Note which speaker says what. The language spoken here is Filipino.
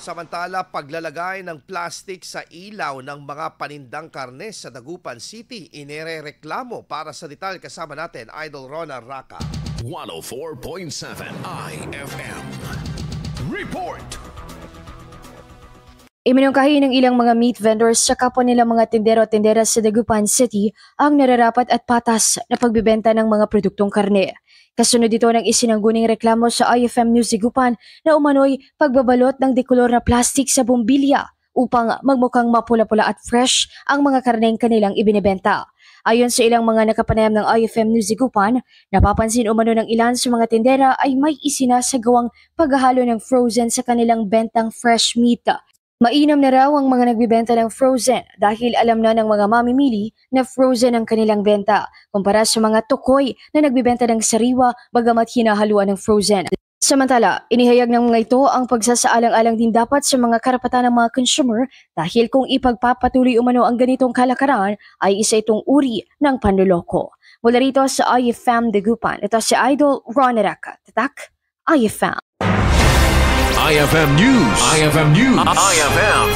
Speaker 1: Samantala, paglalagay ng plastic sa ilaw ng mga panindang karne sa Dagupan City, inirereklamo. Para sa detalye kasama natin, Idol Rona Raka.
Speaker 2: 104.7 IFM Report.
Speaker 3: Iminungkahi ng ilang mga meat vendors sa kapwa nilang mga tindero at tindera sa Dagupan City ang nararapat at patas na pagbibenta ng mga produktong karne. Kasunod dito ng isinangguning reklamo sa IFM News Dagupan na umano'y pagbabalot ng dekolor na plastic sa bombilya upang magmukhang mapula-pula at fresh ang mga karneng kanilang ibinebenta. Ayon sa ilang mga nakapanayam ng IFM News Dagupan, napapansin umano ng ilan sa mga tindera ay may isinasagawang paghahalo ng frozen sa kanilang bentang fresh meat. Mainam na raw ang mga nagbibenta ng frozen dahil alam na ng mga mamimili na frozen ang kanilang benta kumpara sa mga tukoy na nagbibenta ng sariwa bagamat hinahaluan ng frozen. Samantala, inihayag ng mga ito ang pagsasaalang-alang din dapat sa mga karapatan ng mga consumer dahil kung ipagpapatuloy umano ang ganitong kalakaran ay isa itong uri ng panloloko. Mula rito sa IFM Dagupan, ito si Idol Rona Raka. Tatak, IFM.
Speaker 2: IFM News. IFM News. IFM.